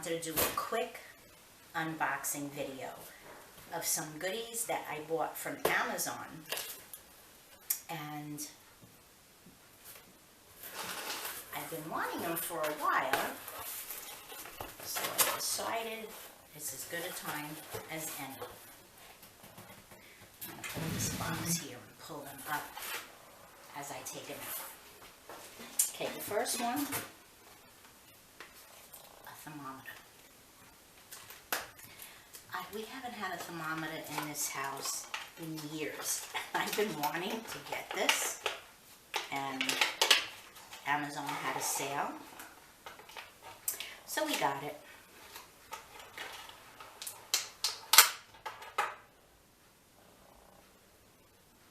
wanted to do a quick unboxing video of some goodies that I bought from Amazon, and I've been wanting them for a while, so I decided it's as good a time as any. I'm going to put this box here and pull them up as I take them out. Okay, the first one, a thermometer. We haven't had a thermometer in this house in years. I've been wanting to get this, and Amazon had a sale, so we got it.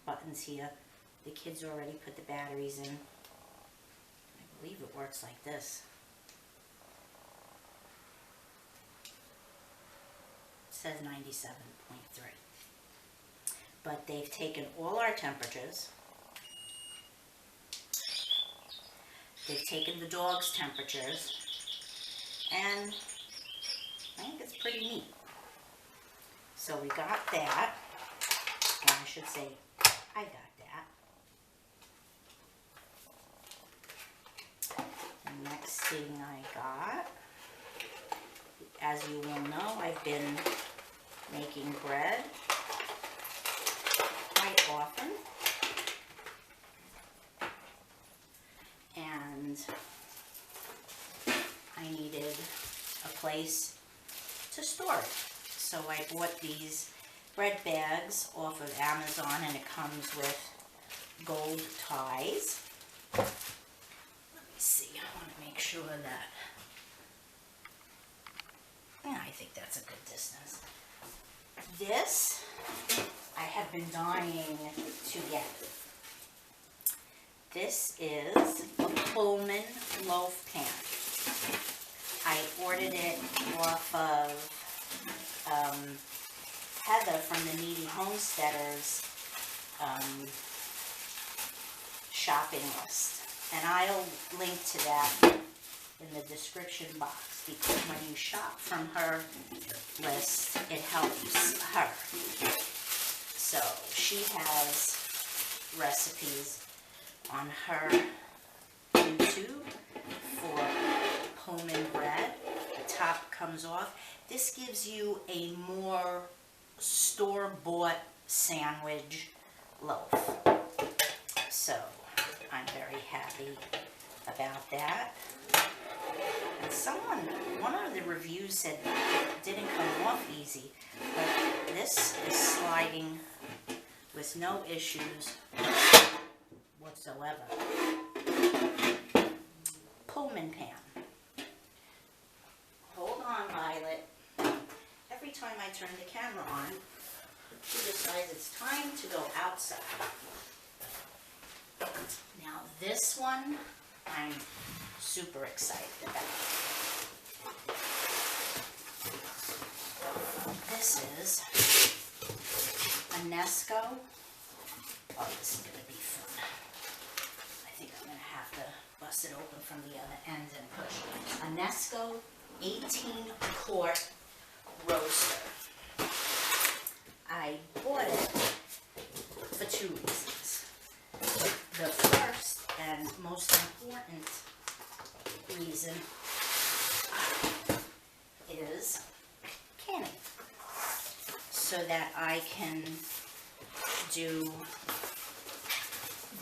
Buttons here. The kids already put the batteries in. I believe it works like this. It says 97.3. But they've taken all our temperatures. They've taken the dog's temperatures, and I think it's pretty neat. So we got that, and I should say I got that. The next thing I got, as you will know, I've been making bread quite often. And I needed a place to store it. So I bought these bread bags off of Amazon, and it comes with gold ties. Let me see, I want to make sure that, yeah, I think that's a good distance. This, I have been dying to get. This is a Pullman loaf pan. I ordered it off of Heather from the Needy Homesteaders shopping list. And I'll link to that in the description box, because when you shop from her list, it helps her. So she has recipes on her YouTube for Pullman bread. The top comes off. This gives you a more store-bought sandwich loaf. So I'm very happy about that. And one of the reviews said it didn't come off easy, but this is sliding with no issues whatsoever. Pullman pan. Hold on, Violet. Every time I turn the camera on, she decides it's time to go outside. Now this one, I'm super excited about. This is a Nesco. Oh, this is going to be fun. I think I'm going to have to bust it open from the other end and push. A Nesco 18-quart roaster. I bought it for two reasons. The first and most important reason is canning, so that I can do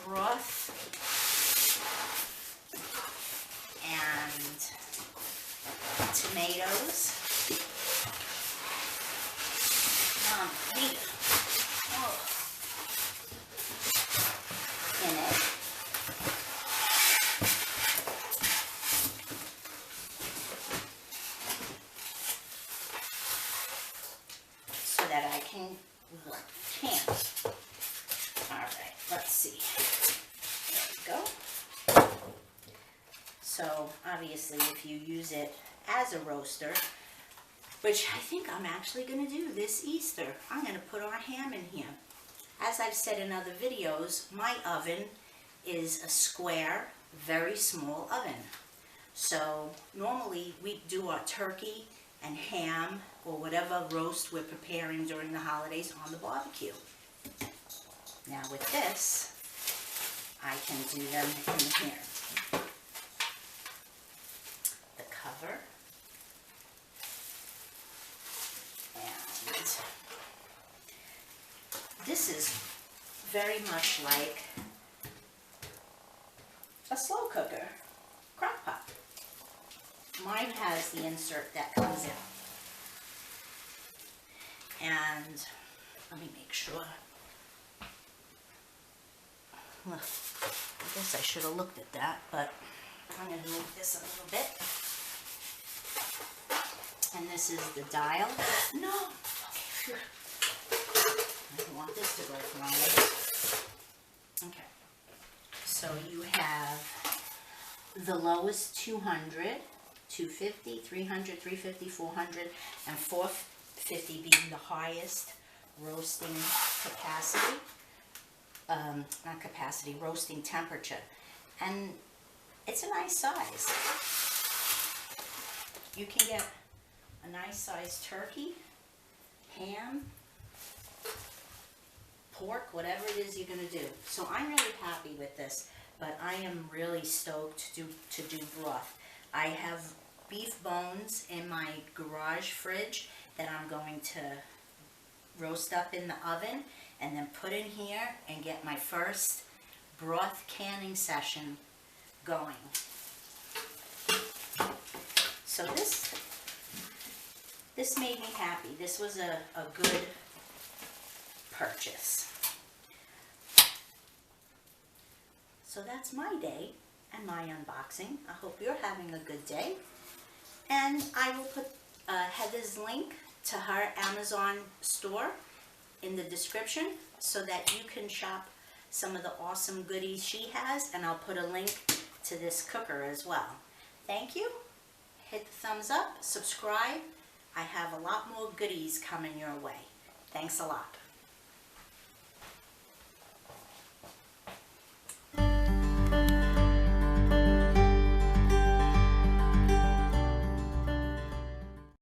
broth and tomatoes. In it. So that I can can. Alright, let's see. There we go. So obviously if you use it as a roaster, which I think I'm actually going to do this Easter, I'm going to put our ham in here. As I've said in other videos, my oven is a square, very small oven. So normally we do our turkey and ham or whatever roast we're preparing during the holidays on the barbecue. Now with this, I can do them in here. The cover. And this is very much like a slow cooker, crock pot. Mine has the insert that comes in. And let me make sure. Well, I guess I should have looked at that, but I'm going to move this a little bit. And this is the dial. No! Okay. I don't want this to go wrong. Okay. So you have the lowest 200, 250, 300, 350, 400, and 450 being the highest roasting capacity. Not capacity, roasting temperature. And it's a nice size. You can get a nice sized turkey, ham, pork, whatever it is you're going to do. So I'm really happy with this, but I am really stoked to do broth. I have beef bones in my garage fridge that I'm going to roast up in the oven and then put in here and get my first broth canning session going. So this made me happy. This was a good purchase. So that's my day and my unboxing. I hope you're having a good day. And I will put Heather's link to her Amazon store in the description so that you can shop some of the awesome goodies she has, and I'll put a link to this cooker as well. Thank you. Hit the thumbs up, subscribe. I have a lot more goodies coming your way. Thanks a lot.